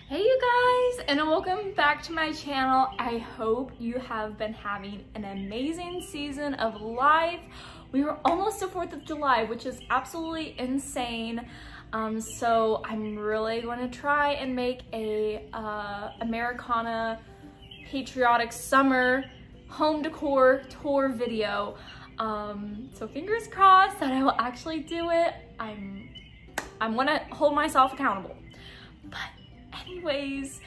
Hey you guys, and welcome back to my channel. I hope you have been having an amazing season of life. We were almost to 4th of July, which is absolutely insane. So I'm really going to try and make a Americana patriotic summer home decor tour video. So fingers crossed that I will actually do it. I'm gonna hold myself accountable. But anyways,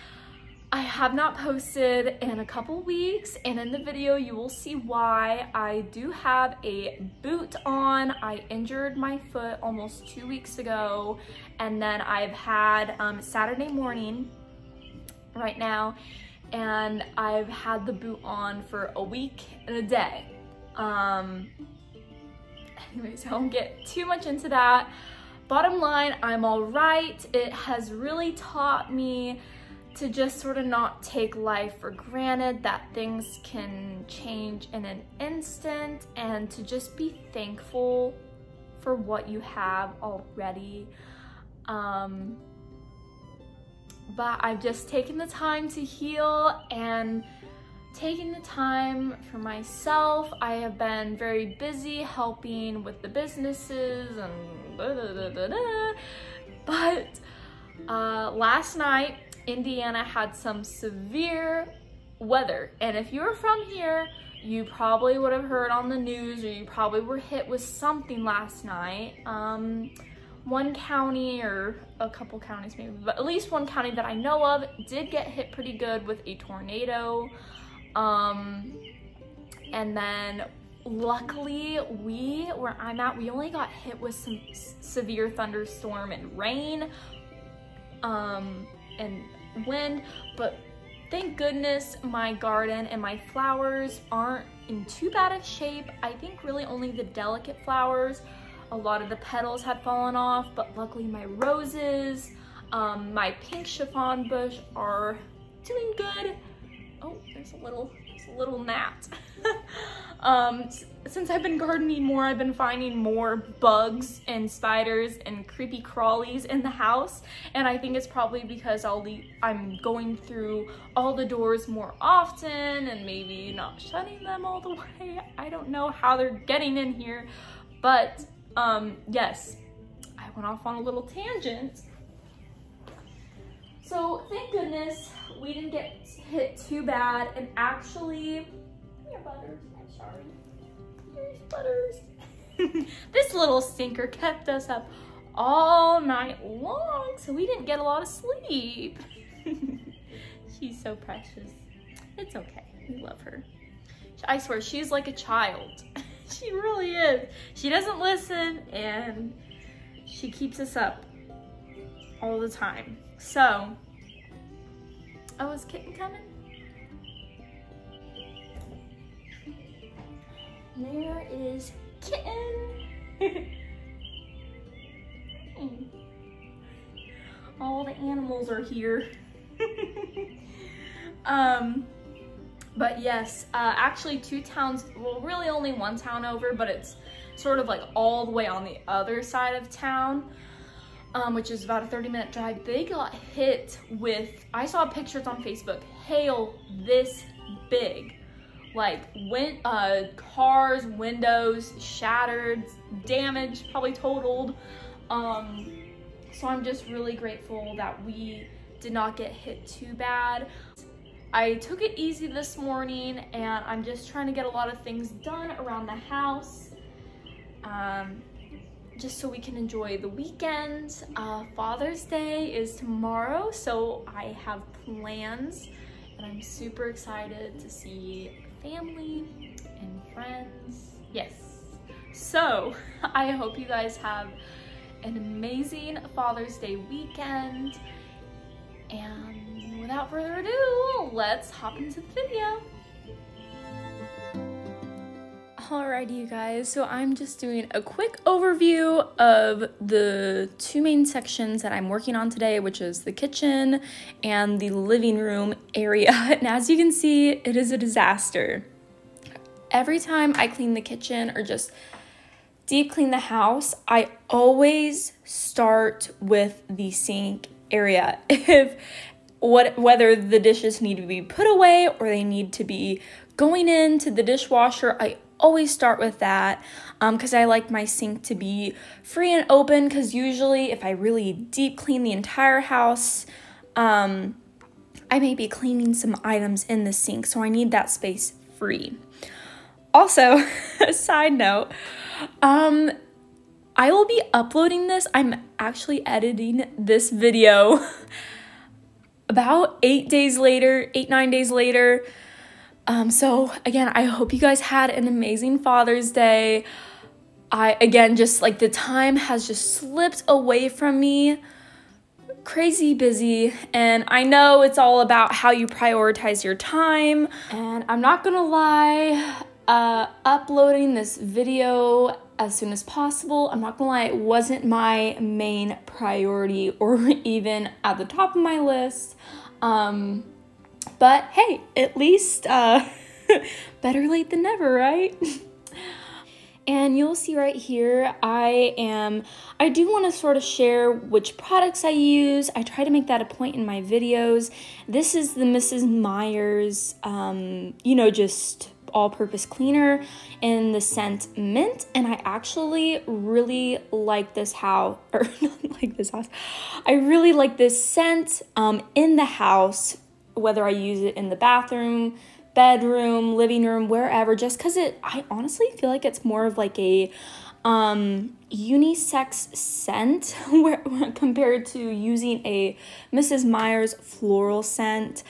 I have not posted in a couple weeks, and in the video you will see why. I do have a boot on. I injured my foot almost 2 weeks ago, and then I've had Saturday morning right now, and I've had the boot on for a week and a day. Anyways, I won't get too much into that. Bottom line, I'm all right. It has really taught me to just sort of not take life for granted, that things can change in an instant, and to just be thankful for what you have already. But I've just taken the time to heal and taking the time for myself. I have been very busy helping with the businesses and but last night Indiana had some severe weather, and if you're from here you probably would have heard on the news, or you probably were hit with something last night. One county, or a couple counties maybe, but at least one county that I know of did get hit pretty good with a tornado. And then luckily where I'm at, we only got hit with some severe thunderstorm and rain, and wind, but thank goodness my garden and my flowers aren't in too bad of shape. I think really only the delicate flowers, a lot of the petals had fallen off, but luckily my roses, my pink chiffon bush are doing good. Oh, there's a little gnat. Since I've been gardening more, I've been finding more bugs and spiders and creepy crawlies in the house, and I think it's probably because I'm going through all the doors more often and maybe not shutting them all the way. I don't know how they're getting in here, but yes, I went off on a little tangent. So thank goodness we didn't get hit too bad, and actually, come here, Butters, I'm sorry. Here's Butters. This little stinker kept us up all night long, so we didn't get a lot of sleep. She's so precious. It's okay, we love her. I swear, she's like a child. She really is. She doesn't listen, and she keeps us up all the time. So, oh, is Kitten coming? There is Kitten. All the animals are here. But yes, actually 2 towns, well, really only 1 town over, but it's sort of like all the way on the other side of town. Which is about a 30-minute drive. They got hit with, I saw pictures on Facebook, hail this big. Like, cars, windows shattered, damaged, probably totaled. So I'm just really grateful that we did not get hit too bad. I took it easy this morning, and I'm just trying to get a lot of things done around the house. Just so we can enjoy the weekend. Father's Day is tomorrow, so I have plans, and I'm super excited to see family and friends. Yes. So I hope you guys have an amazing Father's Day weekend, and without further ado, let's hop into the video. Alrighty, you guys, so I'm just doing a quick overview of the 2 main sections that I'm working on today, which is the kitchen and the living room area. And as you can see, it is a disaster. Every time I clean the kitchen or just deep clean the house, I always start with the sink area. If whether the dishes need to be put away or they need to be going into the dishwasher. I always start with that because I like my sink to be free and open, because usually if I really deep clean the entire house, I may be cleaning some items in the sink, so I need that space free. Also, a side note, I will be uploading this. I'm actually editing this video about 9 days later. So again, I hope you guys had an amazing Father's Day. Again, just like the time has just slipped away from me. Crazy busy, and I know it's all about how you prioritize your time, and I'm not gonna lie, uploading this video as soon as possible, I'm not gonna lie, it wasn't my main priority or even at the top of my list. But hey, at least better late than never, right? And you'll see right here, I do want to sort of share which products I use. I try to make that a point in my videos. This is the Mrs. Meyer's, just all-purpose cleaner in the scent Mint, and I actually really like this house, or not like this house. I really like this scent in the house, whether I use it in the bathroom, bedroom, living room, wherever, just because I honestly feel like it's more of like a unisex scent compared to using a Mrs. Meyer's floral scent.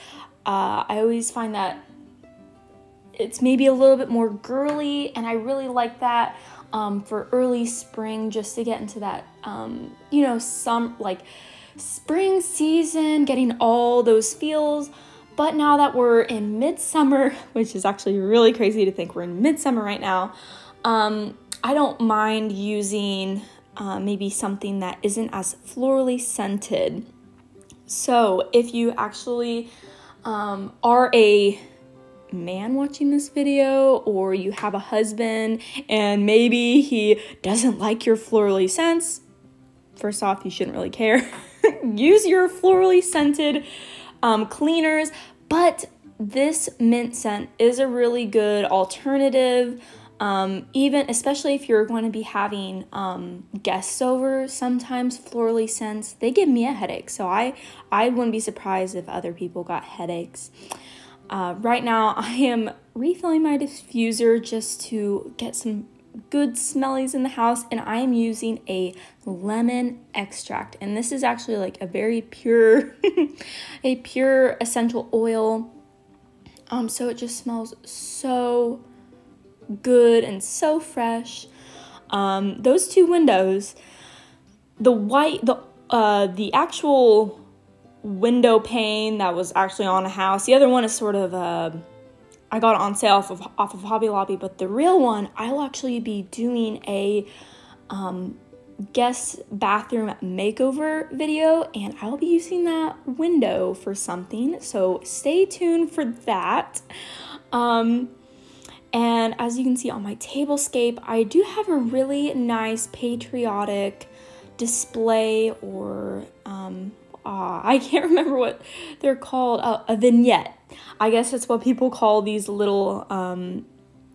I always find that it's maybe a little bit more girly, and I really like that for early spring, just to get into that, some like spring season, getting all those feels. But now that we're in midsummer, which is actually really crazy to think we're in midsummer right now, I don't mind using maybe something that isn't as florally scented. So if you actually are a man watching this video, or you have a husband and maybe he doesn't like your florally scents, first off, you shouldn't really care. Use your florally scented cleaners, but this mint scent is a really good alternative, especially if you're going to be having guests over. Sometimes florally scents, they give me a headache, so I wouldn't be surprised if other people got headaches. Right now I am refilling my diffuser just to get some good smellies in the house, and I am using a lemon extract, and this is actually like a very pure a pure essential oil, so it just smells so good and so fresh. Those two windows, the actual window pane that was actually on a house, the other one is sort of I got it on sale off of Hobby Lobby, but the real one, I'll actually be doing a guest bathroom makeover video, and I'll be using that window for something, so stay tuned for that. And as you can see on my tablescape, I do have a really nice patriotic display, or I can't remember what they're called, a vignette. I guess that's what people call these little,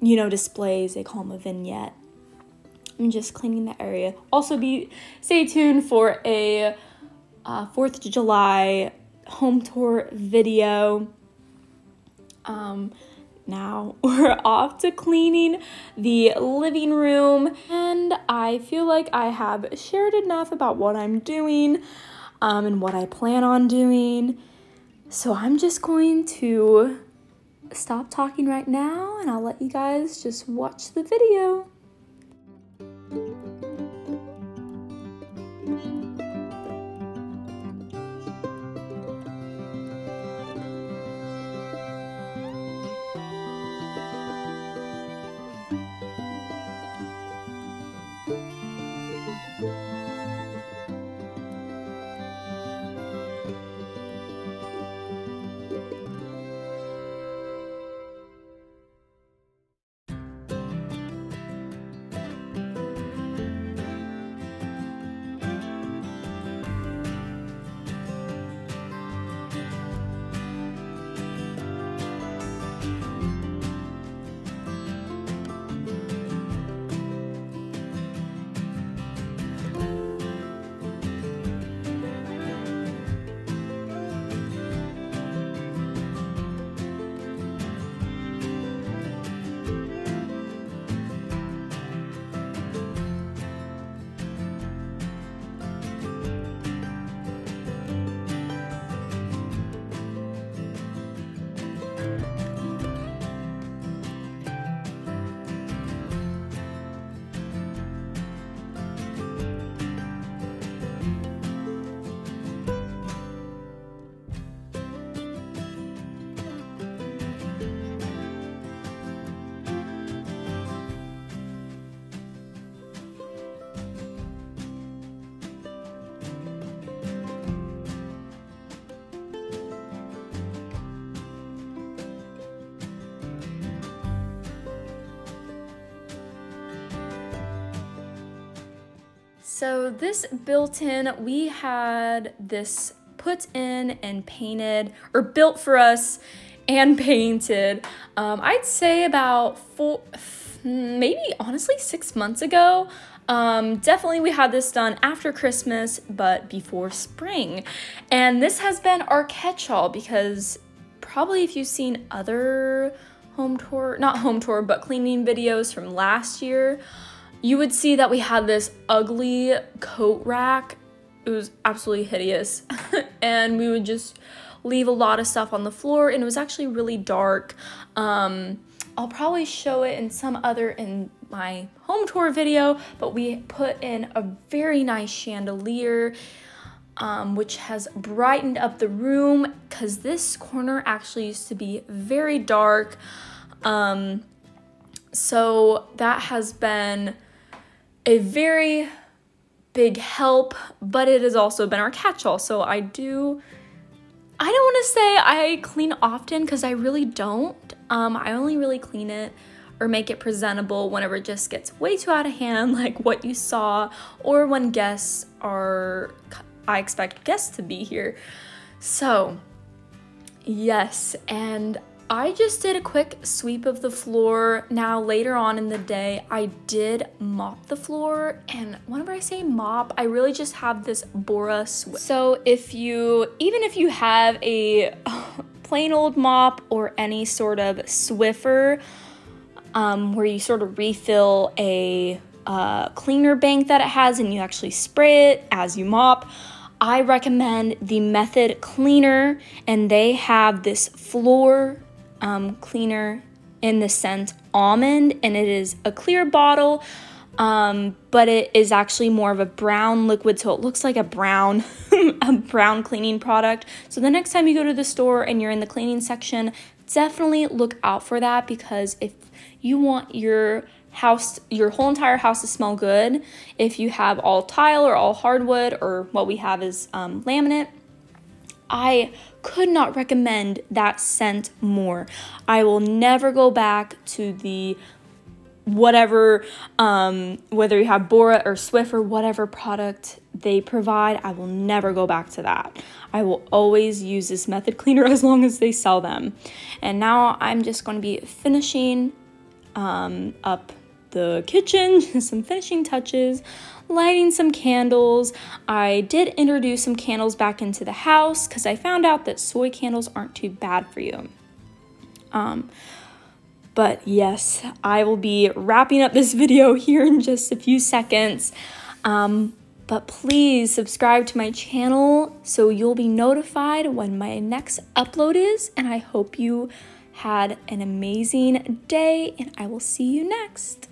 displays. They call them a vignette. I'm just cleaning the area. Also, stay tuned for a 4th of July home tour video. Now we're off to cleaning the living room, and I feel like I have shared enough about what I'm doing and what I plan on doing. So I'm just going to stop talking right now, and I'll let you guys just watch the video. So this built-in, we had this put in and painted, or built for us and painted, I'd say about maybe honestly 6 months ago. Definitely we had this done after Christmas, but before spring. And this has been our catch-all because probably if you've seen other not home tour, but cleaning videos from last year, you would see that we had this ugly coat rack. It was absolutely hideous. And we would just leave a lot of stuff on the floor, and it was actually really dark. I'll probably show it in my home tour video, but we put in a very nice chandelier, which has brightened up the room because this corner actually used to be very dark. So that has been a very big help, but it has also been our catch-all. So I don't want to say I clean often because I really don't. I only really clean it or make it presentable whenever it just gets way too out of hand, like what you saw, or when I expect guests to be here. So yes, and I just did a quick sweep of the floor. Now later on in the day, I did mop the floor, and whenever I say mop, I really just have this Bora Swift. So even if you have a plain old mop or any sort of Swiffer, where you sort of refill a cleaner bank that it has and you actually spray it as you mop, I recommend the Method Cleaner, and they have this floor cleaner in the scent Almond, and it is a clear bottle, but it is actually more of a brown liquid, so it looks like a brown cleaning product. So the next time you go to the store and you're in the cleaning section, definitely look out for that, because if you want your whole entire house to smell good, if you have all tile or all hardwood, or what we have is laminate, I could not recommend that scent more. I will never go back to the whatever, whether you have Bora or Swiffer, whatever product they provide, I will never go back to that. I will always use this Method Cleaner as long as they sell them. And now I'm just going to be finishing up the kitchen, some finishing touches, lighting some candles. I did introduce some candles back into the house because I found out that soy candles aren't too bad for you. But yes, I will be wrapping up this video here in just a few seconds. But please subscribe to my channel so you'll be notified when my next upload is. And I hope you had an amazing day, and I will see you next.